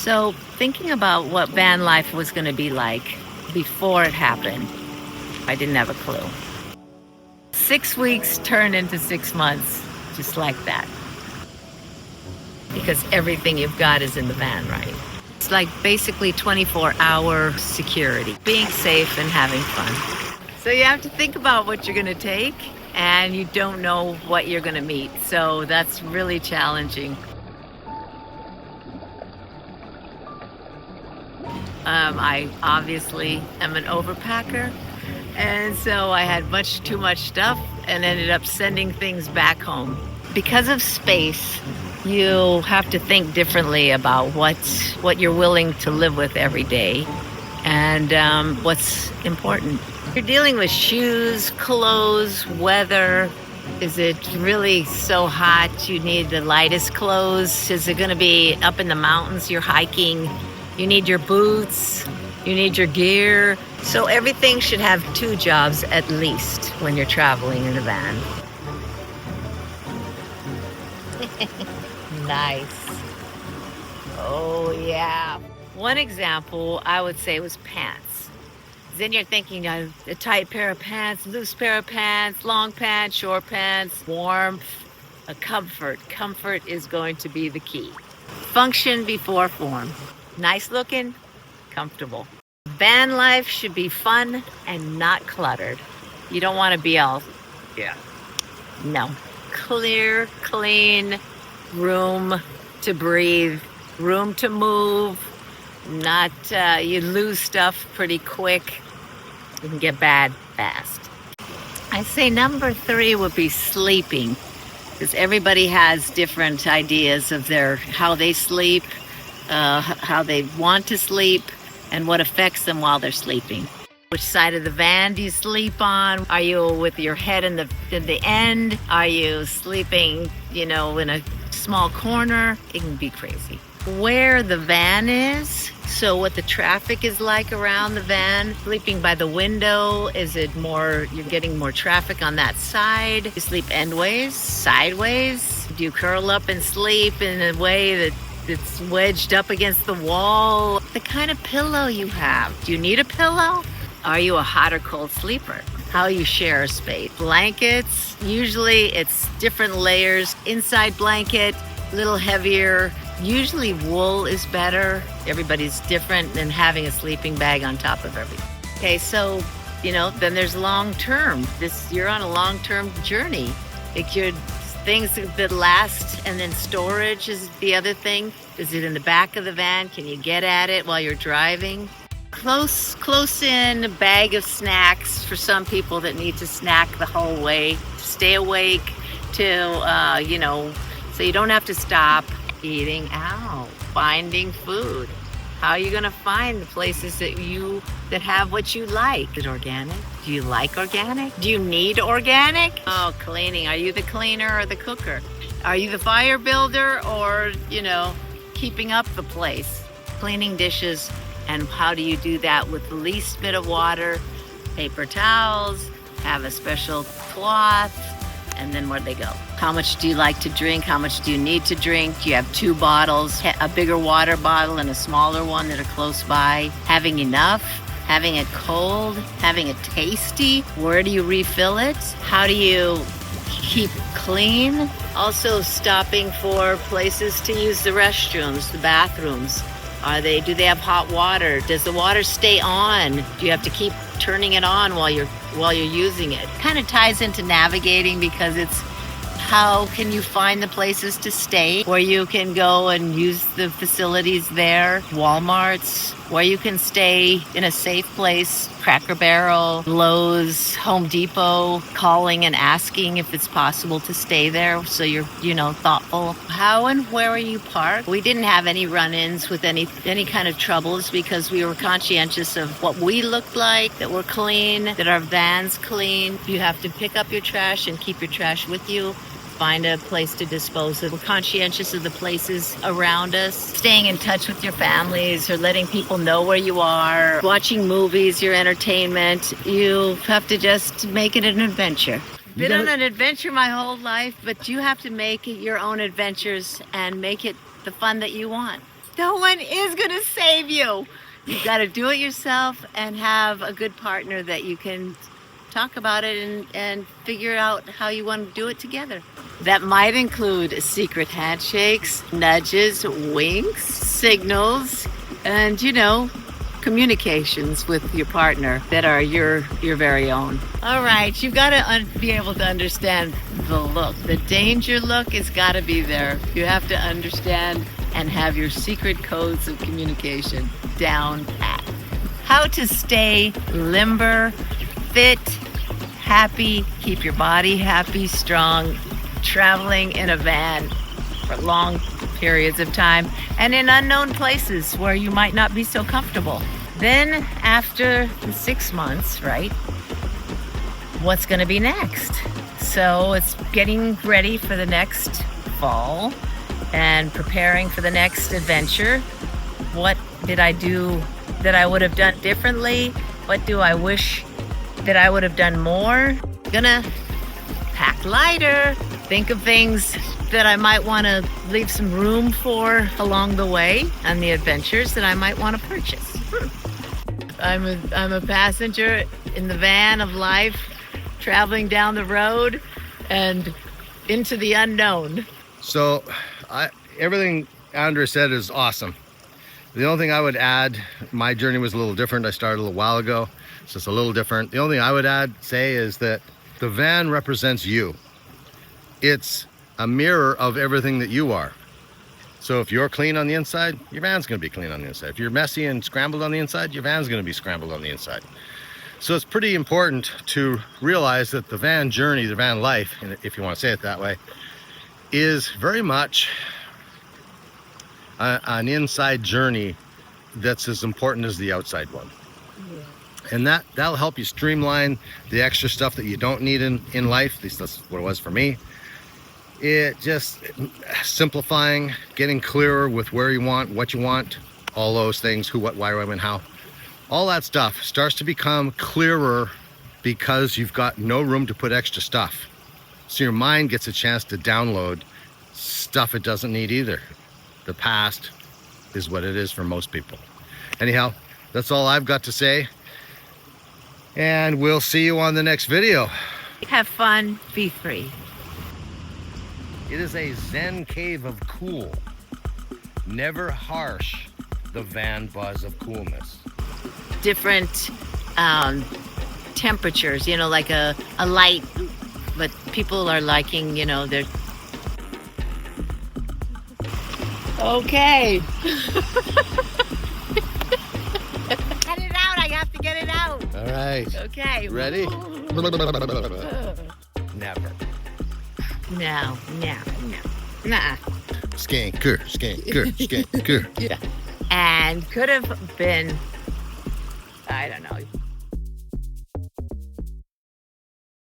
So, thinking about what van life was going to be like before it happened, I didn't have a clue. 6 weeks turned into 6 months, just like that. Because everything you've got is in the van, right? It's like basically 24-hour security, being safe and having fun. So, you have to think about what you're going to take, and you don't know what you're going to meet. So, that's really challenging. I obviously am an overpacker, and so I had much too much stuff and ended up sending things back home. Because of space, you have to think differently about what you're willing to live with every day and what's important. You're dealing with shoes, clothes, weather. Is it really so hot you need the lightest clothes? Is it going to be up in the mountains you're hiking? You need your boots, you need your gear. So everything should have two jobs at least when you're traveling in a van. Nice. Oh yeah. One example I would say was pants. Then you're thinking of a tight pair of pants, loose pair of pants, long pants, short pants, warmth, a comfort. Comfort is going to be the key. Function before form. Nice looking, comfortable. Van life should be fun and not cluttered. You don't want to be all, no. Clear, clean, room to breathe, room to move. Not, you lose stuff pretty quick. You can get bad fast. I say number 3 would be sleeping, because everybody has different ideas of how they sleep, how they want to sleep, and what affects them while they're sleeping. Which side of the van do you sleep on? Are you with your head in the end? Are you sleeping, in a small corner? It can be crazy. Where the van is, so what the traffic is like around the van. Sleeping by the window, is it more, you're getting more traffic on that side? You sleep endways, sideways? Do you curl up and sleep in a way that it's wedged up against the wall? The kind of pillow you have. Do you need a pillow? Are you a hot or cold sleeper? How you share a space. Blankets, usually it's different layers. Inside blanket, a little heavier. Usually wool is better. Everybody's different than having a sleeping bag on top of everything. Okay, so, then there's long term. You're on a long-term journey. Things that last, and then storage is the other thing. Is it in the back of the van? Can you get at it while you're driving? Close in bag of snacks for some people that need to snack the whole way, stay awake so you don't have to stop eating out, finding food. How are you going to find the places that have what you like? Is it organic? Do you like organic? Do you need organic? Oh, cleaning. Are you the cleaner or the cooker? Are you the fire builder or, keeping up the place? Cleaning dishes, and how do you do that with the least bit of water? Paper towels, have a special cloth, and then where'd they go? How much do you like to drink? How much do you need to drink? Do you have 2 bottles, a bigger water bottle and a smaller one that are close by? Having enough? Having it cold? Having it tasty? Where do you refill it? How do you keep clean? Also stopping for places to use the restrooms, the bathrooms. Do they have hot water? Does the water stay on? Do you have to keep turning it on while you're using it? Kind of ties into navigating, because it's how can you find the places to stay where you can go and use the facilities there, Walmarts, where you can stay in a safe place, Cracker Barrel, Lowe's, Home Depot, calling and asking if it's possible to stay there so you're, thoughtful. How and where are you parked? We didn't have any run-ins with any kind of troubles because we were conscientious of what we looked like, that we're clean, that our van's clean. You have to pick up your trash and keep your trash with you. Find a place to dispose of. We're conscientious of the places around us. Staying in touch with your families or letting people know where you are. Watching movies, your entertainment. You have to just make it an adventure. Been on an adventure my whole life, but you have to make it your own adventures and make it the fun that you want. No one is going to save you. You've got to do it yourself and have a good partner that you can talk about it and figure out how you want to do it together. That might include secret handshakes, nudges, winks, signals, and, communications with your partner that are your very own. All right, you've got to be able to understand the look. The danger look has got to be there. You have to understand and have your secret codes of communication down pat. How to stay limber, fit, happy, keep your body happy, strong, traveling in a van for long periods of time and in unknown places where you might not be so comfortable. Then after the 6 months, right, what's going to be next? So it's getting ready for the next fall and preparing for the next adventure. What did I do that I would have done differently? What do I wish that I would have done more? Gonna pack lighter, think of things that I might want to leave some room for along the way on the adventures that I might want to purchase. I'm a passenger in the van of life, traveling down the road and into the unknown. So everything Andrea said is awesome. The only thing I would add, my journey was a little different. I started a little while ago, so it's a little different. The only thing I would say is that the van represents you. It's a mirror of everything that you are. So if you're clean on the inside, your van's gonna be clean on the inside. If you're messy and scrambled on the inside, your van's gonna be scrambled on the inside. So it's pretty important to realize that the van journey, the van life, if you want to say it that way, is very much an inside journey that's as important as the outside one. Yeah. And that'll help you streamline the extra stuff that you don't need in life. At least that's what it was for me. It just simplifying, getting clearer with where you want, what you want, all those things, who, what, why, when, how. All that stuff starts to become clearer because you've got no room to put extra stuff. So your mind gets a chance to download stuff it doesn't need either. The past is what it is for most people. Anyhow, that's all I've got to say. And we'll see you on the next video. Have fun, be free. It is a Zen cave of cool. Never harsh the van buzz of coolness. Different temperatures, like a light, but people are liking, they're okay. Get it out, I have to get it out. All right. Okay. Ready? Never. No. Nah. Skanker. Yeah. And could have been, I don't know,